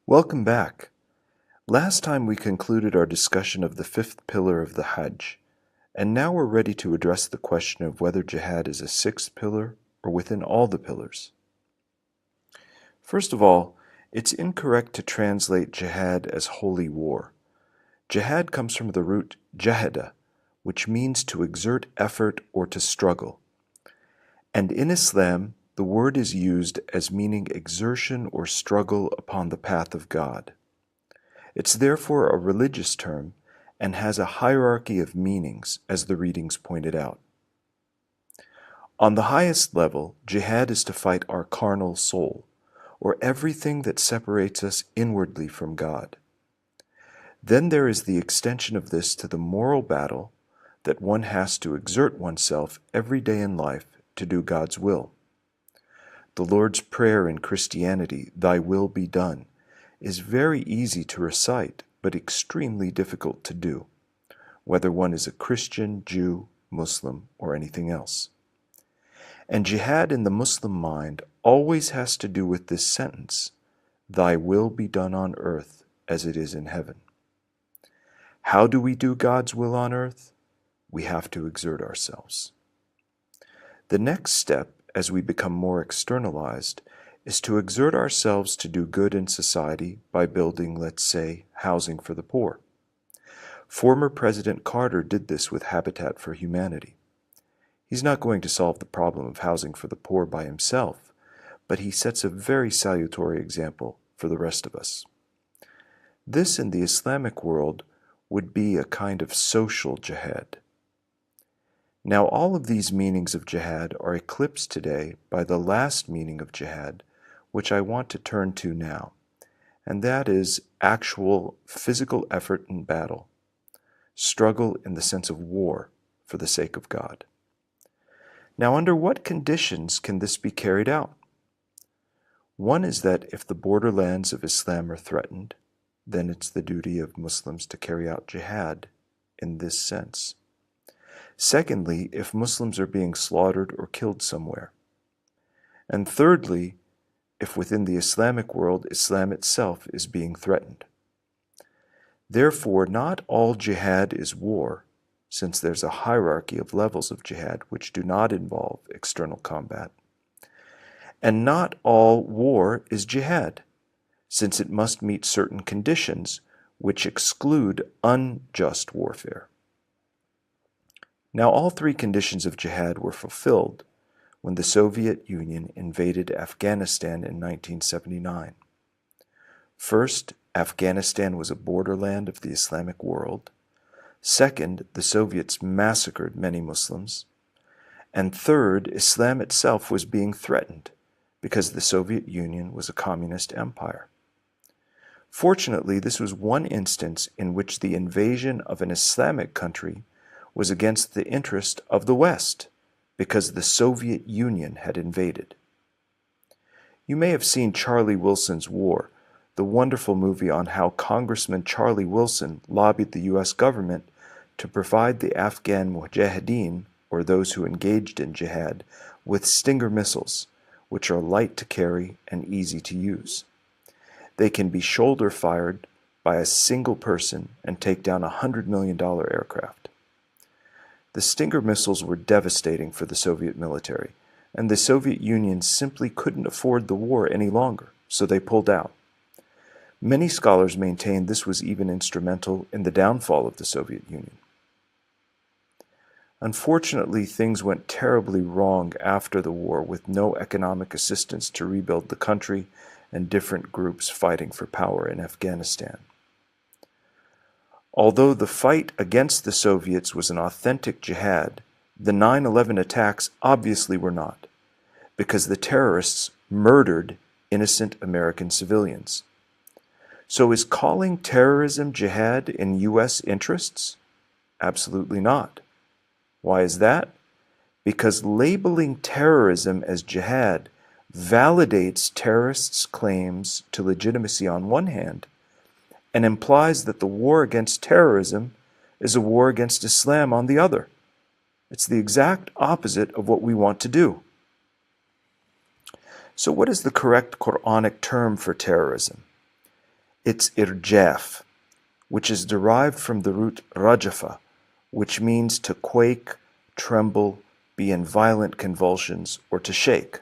Welcome back. Last time we concluded our discussion of the fifth pillar of the Hajj, and now we're ready to address the question of whether jihad is a sixth pillar or within all the pillars. First of all, it's incorrect to translate jihad as holy war. Jihad comes from the root jahada, which means to exert effort or to struggle. And in Islam, the word is used as meaning exertion or struggle upon the path of God. It's therefore a religious term and has a hierarchy of meanings, as the readings pointed out. On the highest level, jihad is to fight our carnal soul, or everything that separates us inwardly from God. Then there is the extension of this to the moral battle that one has to exert oneself every day in life to do God's will. The Lord's Prayer in Christianity, "Thy will be done," is very easy to recite, but extremely difficult to do, whether one is a Christian, Jew, Muslim, or anything else. And jihad in the Muslim mind always has to do with this sentence, "Thy will be done on earth as it is in heaven." How do we do God's will on earth? We have to exert ourselves. The next step, as we become more externalized, is to exert ourselves to do good in society by building, let's say, housing for the poor. Former President Carter did this with Habitat for Humanity. He's not going to solve the problem of housing for the poor by himself, but he sets a very salutary example for the rest of us. This, in the Islamic world, would be a kind of social jihad. Now, all of these meanings of jihad are eclipsed today by the last meaning of jihad, which I want to turn to now, and that is actual physical effort in battle, struggle in the sense of war for the sake of God. Now, under what conditions can this be carried out? One is that if the borderlands of Islam are threatened, then it's the duty of Muslims to carry out jihad in this sense. Secondly, if Muslims are being slaughtered or killed somewhere. And thirdly, if within the Islamic world, Islam itself is being threatened. Therefore, not all jihad is war, since there's a hierarchy of levels of jihad which do not involve external combat. And not all war is jihad, since it must meet certain conditions which exclude unjust warfare. Now, all three conditions of jihad were fulfilled when the Soviet Union invaded Afghanistan in 1979. First, Afghanistan was a borderland of the Islamic world. Second, the Soviets massacred many Muslims. And third, Islam itself was being threatened because the Soviet Union was a communist empire. Fortunately, this was one instance in which the invasion of an Islamic country was against the interest of the West, because the Soviet Union had invaded. You may have seen Charlie Wilson's War, the wonderful movie on how Congressman Charlie Wilson lobbied the U.S. government to provide the Afghan mujahideen, or those who engaged in jihad, with Stinger missiles, which are light to carry and easy to use. They can be shoulder-fired by a single person and take down a $100 million aircraft. The Stinger missiles were devastating for the Soviet military, and the Soviet Union simply couldn't afford the war any longer, so they pulled out. Many scholars maintain this was even instrumental in the downfall of the Soviet Union. Unfortunately, things went terribly wrong after the war, with no economic assistance to rebuild the country and different groups fighting for power in Afghanistan. Although the fight against the Soviets was an authentic jihad, the 9/11 attacks obviously were not, because the terrorists murdered innocent American civilians. So is calling terrorism jihad in U.S. interests? Absolutely not. Why is that? Because labeling terrorism as jihad validates terrorists' claims to legitimacy on one hand, and implies that the war against terrorism is a war against Islam on the other. It's the exact opposite of what we want to do. So what is the correct Qur'anic term for terrorism? It's irjaf, which is derived from the root rajafa, which means to quake, tremble, be in violent convulsions, or to shake.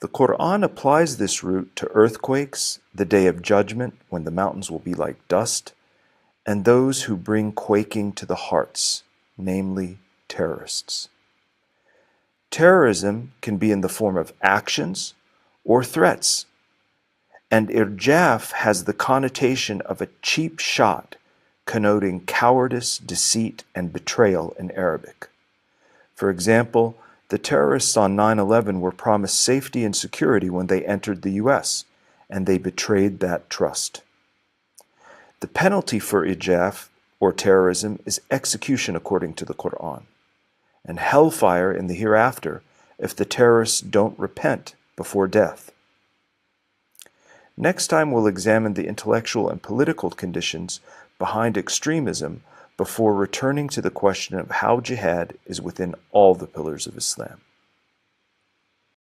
The Qur'an applies this root to earthquakes, the day of judgment, when the mountains will be like dust, and those who bring quaking to the hearts, namely terrorists. Terrorism can be in the form of actions or threats, and irjaf has the connotation of a cheap shot, connoting cowardice, deceit, and betrayal in Arabic. For example, the terrorists on 9/11 were promised safety and security when they entered the US, and they betrayed that trust. The penalty for irjaf, or terrorism, is execution according to the Qur'an, and hellfire in the hereafter if the terrorists don't repent before death. Next time we'll examine the intellectual and political conditions behind extremism before returning to the question of how jihad is within all the pillars of Islam.